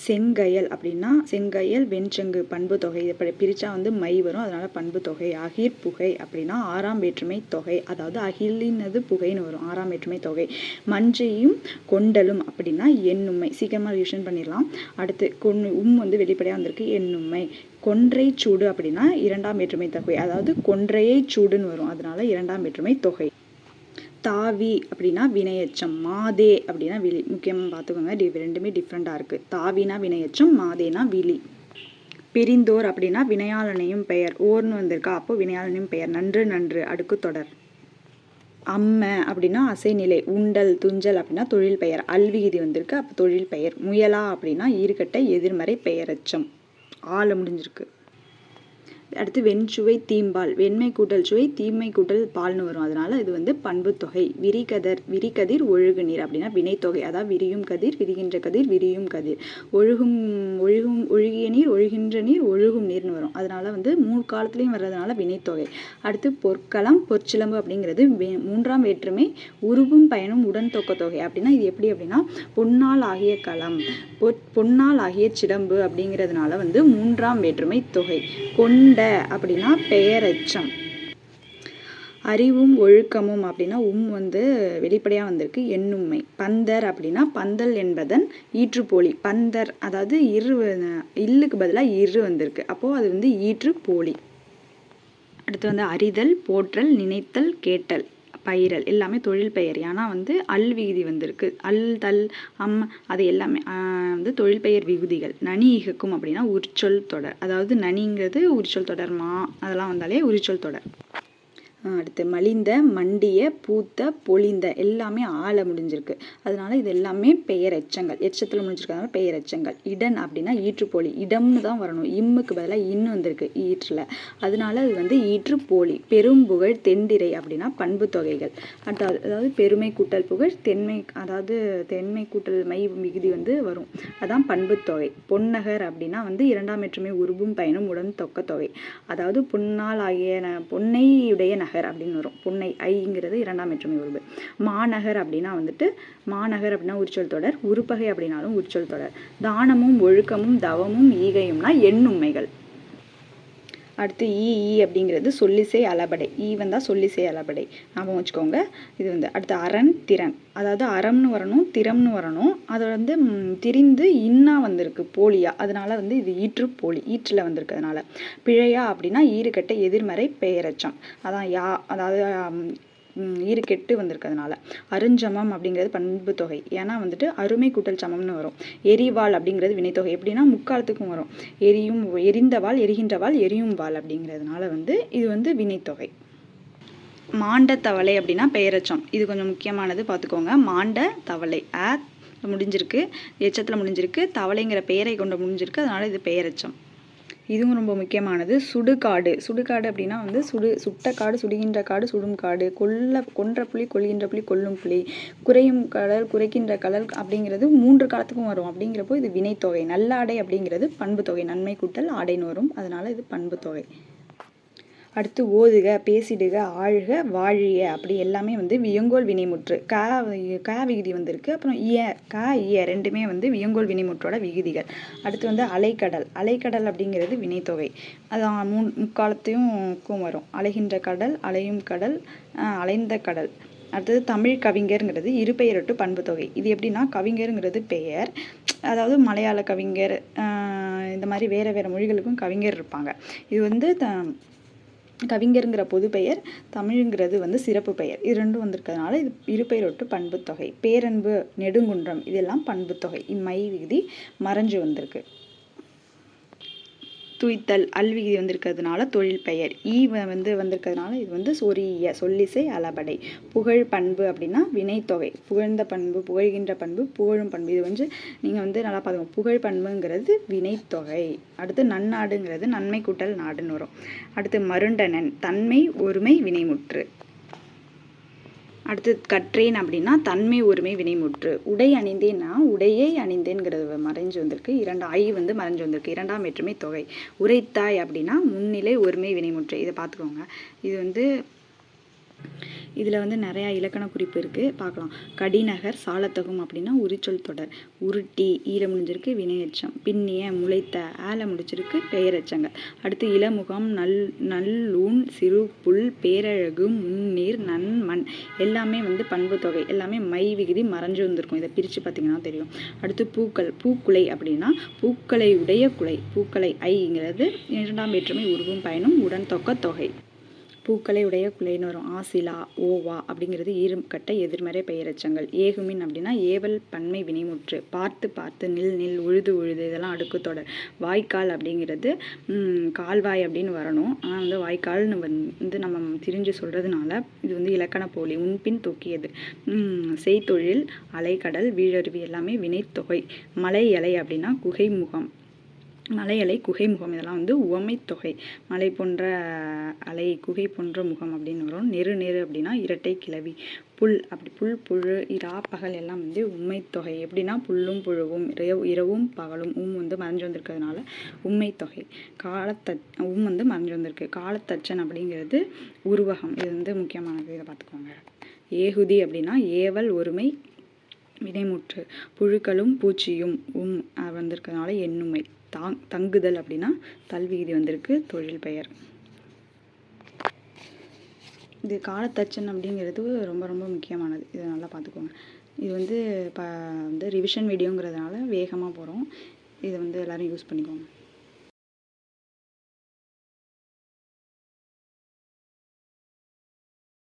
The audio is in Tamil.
செங்கயல் அப்படின்னா செங்கயல் வெண்செங்கு பண்பு தொகை. இதை பிரித்தா வந்து மை வரும், அதனால பண்பு தொகை. அகிர் புகை அப்படின்னா ஆறாம் வேற்றுமை தொகை, அதாவது அகிலினது புகைன்னு வரும், ஆறாம் வேற்றுமை தொகை. மஞ்சையும் கொண்டலும் அப்படின்னா எண்ணுமை. சீக்கிரமாக ரிவிஷன் பண்ணிடலாம். அடுத்து வந்து வெளிப்படையாக வந்திருக்கு, எண்ணுமை. கொன்றை சூடு அப்படின்னா இரண்டாம் வேற்றுமை தொகை, அதாவது கொன்றையை சூடுன்னு வரும், அதனால இரண்டாம் வேற்றுமை தொகை. தாவி அப்படின்னா வினையச்சம், மாதே அப்படின்னா விழி. முக்கியமாக பார்த்துக்கோங்க, ரெண்டுமே டிஃப்ரெண்ட்டாக இருக்குது. தாவினா வினையச்சம், மாதேனா விழி. பிரிந்தோர் அப்படின்னா வினையாளனையும் பெயர், ஓர்னு வந்திருக்கா, அப்போ வினையாளனையும் பெயர். நன்று நன்று அடுக்கு தொடர். அம்ம அப்படின்னா அசைநிலை. உண்டல் துஞ்சல் அப்படின்னா தொழில் பெயர். அல்விகுதி வந்திருக்கு, அப்போ தொழில் பெயர். முயலா அப்படின்னா ஈறுகட்ட எதிர்மறை பெயரச்சம், ஆள முடிஞ்சிருக்கு. அடுத்து வெண்சுவை தீம்பால். வெண்மை கூட்டல் சுவை, தீமை கூட்டல் பால்னு வரும், அதனால இது வந்து பண்பு தொகை. விரிகதிர் ஒழுகு நீர் அப்படின்னா வினைத்தொகை, அதாவது விரியும் கதிர், விரிகின்ற கதிர், விரியும் கதிர். ஒழுகிய நீர், ஒழுகின்ற நீர், ஒழுகும் நீர்னு வரும், அதனால வந்து 3 காலத்துலையும் வர்றதுனால வினைத்தொகை. அடுத்து பொற்களம் பொற்சிலம்பு அப்படிங்கிறது மூன்றாம் வேற்றுமை உருவும் பயனும் உடன் தொக்க தொகை. அப்படின்னா இது எப்படி அப்படின்னா பொன்னால் ஆகிய களம், பொன்னால் ஆகிய சிலம்பு அப்படிங்கிறதுனால வந்து மூன்றாம் வேற்றுமை தொகை. கொண்ட அப்படின்னா பெயரச்சம். அறிவும் ஒழுக்கமும் அப்படின்னா வந்து வெளிப்படையாக வந்திருக்கு, எண்ணுமை. பந்தர் அப்படின்னா பந்தல் என்பதன் ஈற்றுப்போலி. பந்தர் அதாவது இல்லுக்கு பதிலாக இரு வந்திருக்கு, அப்போது அது வந்து ஈற்றுப்போலி. அடுத்து வந்து அறிதல், போற்றல், நினைத்தல், கேட்டல், பயிரல் எல்லாமே தொழில் பெயர். ஏன்னா வந்து அல் விகுதி வந்திருக்கு, அல் தல் அம் அது எல்லாமே வந்து தொழில் பெயர் விகுதிகள். நனி இகக்கும் அப்படின்னா உரிச்சொல் தொடர், அதாவது நனிங்கிறது உரிச்சொல் தொடர், அதெல்லாம் வந்தாலே உரிச்சொல் தொடர். அடுத்து மலிந்த, மண்டிய, பூத்த, பொலிந்த எல்லாமே ஆள முடிஞ்சிருக்கு, அதனால இது எல்லாமே பெயர் எச்சங்கள், எச்சத்தில் முடிஞ்சிருக்கிறதுனால பெயர் எச்சங்கள். இடன் அப்படின்னா ஈற்றுப்போலி, இடம்னு தான் வரணும், இம்முக்கு பதிலாக இன்னு வந்திருக்கு ஈற்றில், அதனால அது வந்து ஈற்றுப்போலி. பெரும்புகழ், தெண்டிரை அப்படின்னா பண்பு தொகைகள், அதாவது பெருமை கூட்டல் புகழ், அதாவது தென்மை கூட்டல் மை விகுதி வந்து வரும், அதான் பண்பு தொகை. பொன்னகர் அப்படின்னா வந்து இரண்டாம் வேற்றுமை உருவும் பயனும் உடன் தொக்க தொகை, அதாவது பொன்னால் ஆகிய பொன்னையுடைய நகர் அப்படின்னு வரும், பொன்னை ஐங்கிறது இரண்டாம் வேற்றுமை உருவு. மாநகர் அப்படின்னா வந்துட்டு மாநகர் அப்படின்னா உரிச்சொல் தொடர், உருப்பகை அப்படின்னாலும் உரிச்சொல் தொடர். தானமும் ஒழுக்கமும் தவமும் ஈகையும்னா எண்ணுண்மைகள். அடுத்து ஈ அப்படிங்கிறது சொல்லிசை அளபடை, வந்தால் சொல்லிசை அளபடை ஞாபகம் வச்சுக்கோங்க. இது வந்து அடுத்து அரண் திறன், அதாவது அறம்னு வரணும், திறம்னு வரணும், அது வந்து திரிந்து இன்னா வந்திருக்கு போலியா, அதனால வந்து இது ஈற்று போலி, ஈற்றில் வந்திருக்கு, அதனால. பிழையா அப்படின்னா ஈறுகட்ட எதிர்மறை பெயரச்சம், அதான் அதாவது ஈறுகெட்டு வந்திருக்கிறதுனால. அருஞ்சமம் அப்படிங்கிறது பண்பு தொகை, ஏன்னா வந்துட்டு அருமை கூட்டல் சமம்னு வரும். எரிவாள் அப்படிங்கிறது வினைத்தொகை, எப்படின்னா முக்காலத்துக்கும் வரும், எரிந்தவாள், எரிகின்றவாள், எரியும் வாள் அப்படிங்கிறதுனால வந்து இது வந்து வினைத்தொகை. மாண்ட தவளை அப்படின்னா பெயரச்சம், இது கொஞ்சம் முக்கியமானது பார்த்துக்கோங்க. மாண்ட தவளை முடிஞ்சிருக்கு, எச்சத்தில் முடிஞ்சிருக்கு, தவளைங்கிற பெயரை கொண்டு முடிஞ்சிருக்கு, அதனால இது பெயரச்சம். இதுவும் ரொம்ப முக்கியமானது. சுடுகாடு. சுடுகாடு அப்படின்னா வந்து சுட்ட காடு, சுடுகின்ற காடு, சுடும் காடு. கொன்ற புலி, கொல்கின்ற புலி, கொல்லும் புலி. குறையும் கடல், குறைக்கின்ற கடல் அப்படிங்கிறது 3 காலத்துக்கும் வரும், அப்படிங்கிறப்போ இது வினைத்தொகை. நல்லாடை அப்படிங்கிறது பண்பு தொகை, நன்மை கூட்டல் ஆடைன்னு வரும், அதனால இது பண்பு தொகை. அடுத்து ஓதுக, பேசிடுக, ஆழ்க, வாழிய அப்படி எல்லாமே வந்து வியங்கோல் வினைமுற்று. க விகுதி வந்திருக்கு, அப்புறம் ரெண்டுமே வந்து வியங்கோல் வினைமுற்றோட விகுதிகள். அடுத்து வந்து அலைக்கடல். அலைக்கடல் அப்படிங்கிறது வினைத்தொகை, அதான் முக்காலத்தையும் வரும். அலைகின்ற கடல், அலையும் கடல், அலைந்த கடல். அடுத்தது தமிழ் கவிஞருங்கிறது இருபெயரொட்டு பண்பு தொகை. இது எப்படின்னா கவிஞருங்கிறது பெயர், அதாவது மலையாள கவிஞர், இந்த மாதிரி வேறு மொழிகளுக்கும் கவிஞர் இருப்பாங்க. இது வந்து கவிஞருங்கிற பொது பெயர், தமிழுங்கிறது வந்து சிறப்பு பெயர், இது ரெண்டும் வந்திருக்கிறதுனால இது இருபெயரொட்டு பண்பு தொகை. பேரன்பு, நெடுங்குன்றம் இதெல்லாம் பண்பு தொகை. இம்மை விகுதி மறைஞ்சு வந்திருக்கு. துய்த்தல் அல்விகுதி வந்திருக்கிறதுனால தொழில் பெயர். வந்து வந்திருக்கிறதுனால இது வந்து சொல்லிசை அளபடை. புகழ் பண்பு அப்படின்னா வினைத்தொகை. புகழ்ந்த பண்பு, புகழ்கின்ற பண்பு, புகழும் பண்பு, இது வந்து நீங்கள் வந்து நல்லா பார்த்துக்கோங்க. புகழ் பண்புங்கிறது வினைத்தொகை. அடுத்து நன்னாடுங்கிறது நன்மை கூட்டல் நாடுன்னு வரும். அடுத்து மருண்டனன், தன்மை ஒருமை வினைமுற்று. அடுத்து கற்றேன் அப்படின்னா தன்மை ஒருமை வினைமுற்று. உடை அணிந்தேன்னா உடையை அணிந்தேன்கிறது மறைஞ்சு வந்திருக்கு, வந்து மறைஞ்சு வந்திருக்கு, இரண்டாம் வேற்றுமை தொகை. உரைத்தாய் அப்படின்னா முன்னிலை ஒருமை வினைமுற்று, இதை பார்த்துக்கோங்க. இது வந்து இதில் வந்து நிறையா இலக்கண குறிப்பு இருக்குது, பார்க்கலாம். கடிநகர் சாலத்தகும் அப்படின்னா உரிச்சொல் தொடர். உருட்டி ஈல முடிஞ்சிருக்கு வினையெச்சம். பின்னிய முளைத்த ஆல முடிச்சிருக்கு பெயரெச்சங்கள். அடுத்து இளமுகம் நல்லூன் சிறு புல் பேரழகு முன்னீர் நன்மண் எல்லாமே வந்து பண்பு தொகை, எல்லாமே மை விகுதி மறைஞ்சு வந்திருக்கும். இதை பிரித்து பார்த்தீங்கன்னா தெரியும். அடுத்து பூக்கள், பூக்குலை அப்படின்னா பூக்களை உடைய குலை. பூக்களை ஐங்கிறது இரண்டாம் வேற்றுமை உருவும் பயனும் உடன் தொக்க தொகை. பூக்களை உடைய குலைன்னு வரும். ஆசிலா ஓவா அப்படிங்கிறது ஈறுகட்ட எதிர்மறை பெயரெச்சங்கள். ஏகுமின் அப்படின்னா ஏவல் பன்மை வினைமுற்று. பார்த்து பார்த்து நில் நில் உழுது உழுது இதெல்லாம் அடுக்கு தொடர். வாய்க்கால் அப்படிங்கிறது கால்வாய் அப்படின்னு வரணும், ஆனால் வந்து வாய்க்கால்னு வந்து நம்ம திரிஞ்சு சொல்கிறதுனால இது வந்து இலக்கண போலி. உன்பின் தூக்கியது. செய்தொழில் அலைக்கடல் வீழருவி எல்லாமே வினைத்தொகை. மலை அலை அப்படின்னா குகை முகம். மலை அலை குகை முகம் இதெல்லாம் வந்து உவமை தொகை. மலை போன்ற அலை குகை போன்ற முகம் அப்படின்னு வரும். நெரு நெரு அப்படின்னா இரட்டை கிளவி. புல் அப்படி புல் புழு இரா பகல் எல்லாம் வந்து உண்மை தொகை. எப்படின்னா புல்லும் புழுவும் இரவும் பகலும் வந்து மறைஞ்சு வந்திருக்கிறதுனால உண்மை தொகை. வந்து மறைஞ்சு வந்திருக்கு. காலத்தச்சன் அப்படிங்கிறது உருவகம். இது வந்து முக்கியமானது, இதை பார்த்துக்கோங்க. ஏகுதி அப்படின்னா ஏவல் ஒருமை வினைமுற்று. புழுக்களும் பூச்சியும் வந்திருக்கிறதுனால எண்ணுமை. தங்குதல் அப்படின்னா தல்விகுதி வந்திருக்கு தொழில் பெயர். இது காலத்தச்சன் அப்படிங்கிறது ரொம்ப ரொம்ப முக்கியமானது, இதை நல்லா பார்த்துக்கோங்க. இது வந்து வந்து ரிவிஷன் வீடியோங்கிறதுனால வேகமாக போகிறோம், இதை வந்து எல்லோரும் யூஸ் பண்ணிக்கோங்க.